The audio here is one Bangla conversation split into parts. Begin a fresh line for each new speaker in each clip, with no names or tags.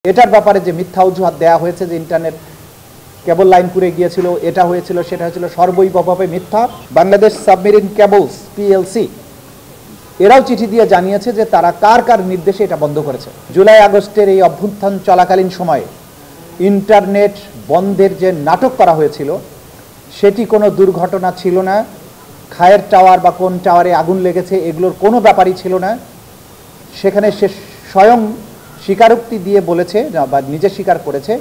এটার ব্যাপারে যে মিথ্যা অজুহাত দেয়া হয়েছে যে ইন্টারনেট কেবল লাইন পুড়ে গিয়েছিল, এটা হয়েছিল সেটা হয়েছিল, সর্বৈবভাবে মিথ্যা। বাংলাদেশ সাবমেরিন কেবলস পিএলসি এরাও চিঠি দিয়ে জানিয়েছে যে তারা কার কার নির্দেশে এটা বন্ধ করেছে। জুলাই আগস্টের এই অভ্যুত্থান চলাকালীন সময়ে ইন্টারনেট বন্ধের যে নাটক করা হয়েছিল সেটি কোনো দুর্ঘটনা ছিল না। খায়ের টাওয়ার বা কোন টাওয়ারে আগুন লেগেছে এগুলোর কোনো ব্যাপারই ছিল না। সেখানে সে স্বয়ং স্বীকারোক্তি দিয়ে বলেছে বা নিজে স্বীকার করেছে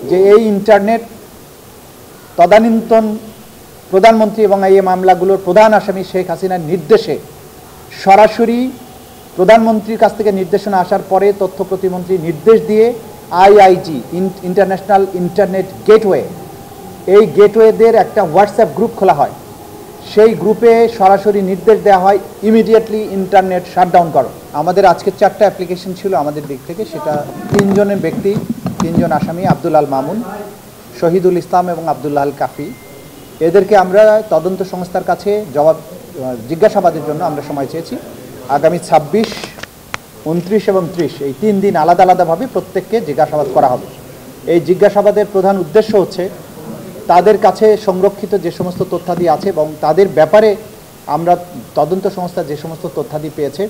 যে এই ইন্টারনেট তদানীন্তন প্রধানমন্ত্রী এবং এই মামলাগুলোর প্রধান আসামি শেখ হাসিনার নির্দেশে সরাসরি প্রধানমন্ত্রীর কাছ থেকে নির্দেশনা আসার পরে তথ্য প্রতিমন্ত্রী নির্দেশ দিয়ে আইআইজি ইন্টারন্যাশনাল ইন্টারনেট গেটওয়ে, এই গেটওয়েদের একটা হোয়াটসঅ্যাপ গ্রুপ খোলা হয়। সেই গ্রুপে সরাসরি নির্দেশ দেওয়া হয় ইমিডিয়েটলি ইন্টারনেট শাটডাউন করো। আমাদের আজকে 4টা অ্যাপ্লিকেশন ছিল আমাদের দিক থেকে, সেটা 3 জনের ব্যক্তি, 3 জন আসামি, আব্দুল আল মামুন, শহীদুল ইসলাম এবং আব্দুল্লাহ আল কাফি। এদেরকে আমরা তদন্ত সংস্থার কাছে জিজ্ঞাসাবাদের জন্য আমরা সময় চেয়েছি। আগামী 26, 29 এবং 30 এই 3 দিন আলাদা আলাদাভাবে প্রত্যেককে জিজ্ঞাসাবাদ করা হবে। এই জিজ্ঞাসাবাদের প্রধান উদ্দেশ্য হচ্ছে তাদের কাছে সংরক্ষিত যে সমস্ত তথ্যাদি আছে এবং তাদের ব্যাপারে আমরা তদন্ত সংস্থা যে সমস্ত তথ্যাদি পেয়েছে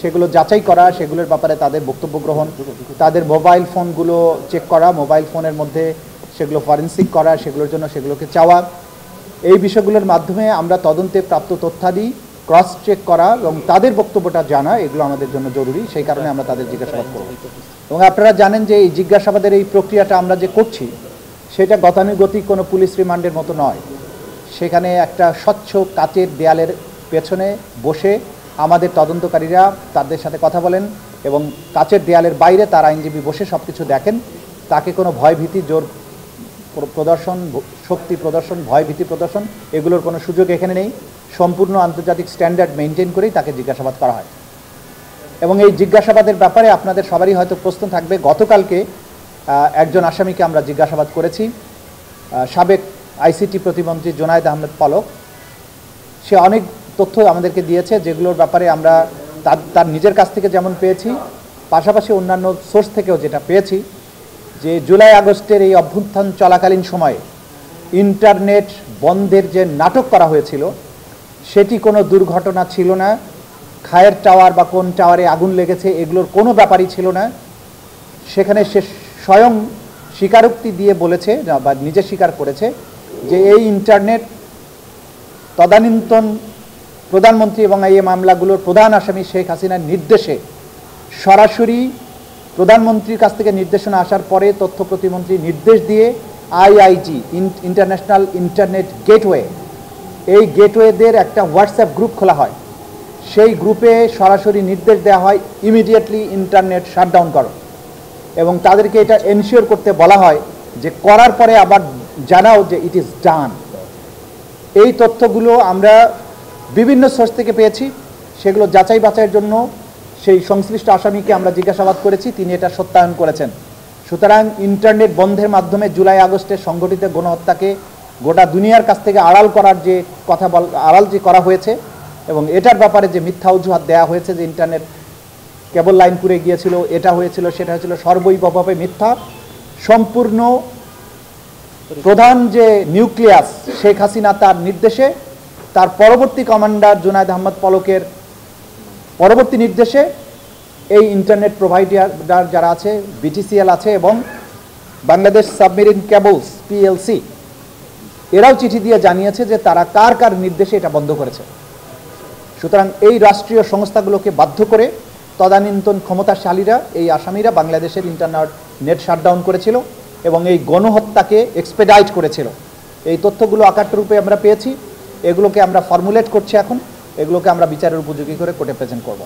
সেগুলো যাচাই করা, সেগুলোর ব্যাপারে তাদের বক্তব্য গ্রহণ, তাদের মোবাইল ফোনগুলো চেক করা, মোবাইল ফোনের মধ্যে সেগুলো ফরেন্সিক করা, সেগুলোর জন্য সেগুলোকে চাওয়া। এই বিষয়গুলোর মাধ্যমে আমরা তদন্তে প্রাপ্ত তথ্যাদি ক্রস চেক করা এবং তাদের বক্তব্যটা জানা, এগুলো আমাদের জন্য জরুরি। সেই কারণে আমরা তাদের জিজ্ঞাসাবাদ করব। এবং আপনারা জানেন যে এই জিজ্ঞাসাবাদের এই প্রক্রিয়াটা আমরা যে করছি সেটা গতানুগতিক কোনো পুলিশ রিমান্ডের মতো নয়। সেখানে একটা স্বচ্ছ কাচের দেয়ালের পেছনে বসে আমাদের তদন্তকারীরা তাদের সাথে কথা বলেন এবং কাচের দেয়ালের বাইরে তার আইনজীবী বসে সব কিছু দেখেন। তাকে কোনো ভয়ভীতি, জোর প্রদর্শন, শক্তি প্রদর্শন, ভয়ভীতি প্রদর্শন এগুলোর কোনো সুযোগ এখানে নেই। সম্পূর্ণ আন্তর্জাতিক স্ট্যান্ডার্ড মেনটেন করেই তাকে জিজ্ঞাসাবাদ করা হয়। এবং এই জিজ্ঞাসাবাদের ব্যাপারে আপনাদের সবারই হয়তো প্রশ্ন থাকবে। গতকালকে একজন আসামিকে আমরা জিজ্ঞাসাবাদ করেছি, সাবেক আইসিটি প্রতিমন্ত্রী জোনায়েদ আহমেদ পলক। সে অনেক তথ্য আমাদেরকে দিয়েছে যেগুলোর ব্যাপারে আমরা তার নিজের কাছ থেকে যেমন পেয়েছি, পাশাপাশি অন্যান্য সোর্স থেকেও যেটা পেয়েছি, যে জুলাই আগস্টের এই অভ্যুত্থান চলাকালীন সময়ে ইন্টারনেট বন্ধের যে নাটক করা হয়েছিল সেটি কোনো দুর্ঘটনা ছিল না। খায়ের টাওয়ার বা কোন টাওয়ারে আগুন লেগেছে এগুলোর কোনো ব্যাপারই ছিল না। সেখানে সে স্বয়ং স্বীকারোক্তি দিয়ে বলেছে বা নিজে স্বীকার করেছে যে এই ইন্টারনেট তদানীন্তন প্রধানমন্ত্রী এবং এই মামলাগুলোর প্রধান আসামি শেখ হাসিনার নির্দেশে সরাসরি প্রধানমন্ত্রীর কাছ থেকে নির্দেশনা আসার পরে তথ্য প্রতিমন্ত্রী নির্দেশ দিয়ে আইআইজি ইন্টারন্যাশনাল ইন্টারনেট গেটওয়ে, এই গেটওয়েদের একটা হোয়াটসঅ্যাপ গ্রুপ খোলা হয়। সেই গ্রুপে সরাসরি নির্দেশ দেওয়া হয় ইমিডিয়েটলি ইন্টারনেট শাটডাউন করো এবং তাদেরকে এটা এনশিওর করতে বলা হয় যে করার পরে আবার জানাও যে ইট ইজ ডান। এই তথ্যগুলো আমরা বিভিন্ন সোর্স থেকে পেয়েছি। সেগুলো যাচাই বাছাইয়ের জন্য সেই সংশ্লিষ্ট আসামিকে আমরা জিজ্ঞাসাবাদ করেছি, তিনি এটা সত্যায়ন করেছেন। সুতরাং ইন্টারনেট বন্ধের মাধ্যমে জুলাই আগস্টের সংগঠিত গণহত্যাকে গোটা দুনিয়ার কাছ থেকে আড়াল করার যে আড়াল যে করা হয়েছে এবং এটার ব্যাপারে যে মিথ্যা অজুহাত দেওয়া হয়েছে যে ইন্টারনেট কেবল লাইন পুড়ে গিয়েছিল, এটা হয়েছিল সেটা হয়েছিল, সর্বৈবভাবে মিথ্যা। সম্পূর্ণ প্রধান যে নিউক্লিয়াস শেখ হাসিনা তার নির্দেশে, তার পরবর্তী কমান্ডার জোনায়েদ আহমেদ পলকের পরবর্তী নির্দেশে এই ইন্টারনেট প্রোভাইডার যারা আছে, বিটিসিএল আছে এবং বাংলাদেশ সাবমেরিন কেবলস পিএলসি এরাও চিঠি দিয়ে জানিয়েছে যে তারা কার কার নির্দেশে এটা বন্ধ করেছে। সুতরাং এই রাষ্ট্রীয় সংস্থাগুলোকে বাধ্য করে তদানীন্তন ক্ষমতাশালীরা, এই আসামিরা বাংলাদেশের ইন্টারনেট শাটডাউন করেছিল এবং এই গণহত্যাকে এক্সপেডাইট করেছিল। এই তথ্যগুলো আকাররূপে আমরা পেয়েছি, এগুলোকে আমরা ফর্মুলেট করছি এখন, এগুলোকে আমরা বিচারের উপযোগী করে কোর্টে প্রেজেন্ট করব।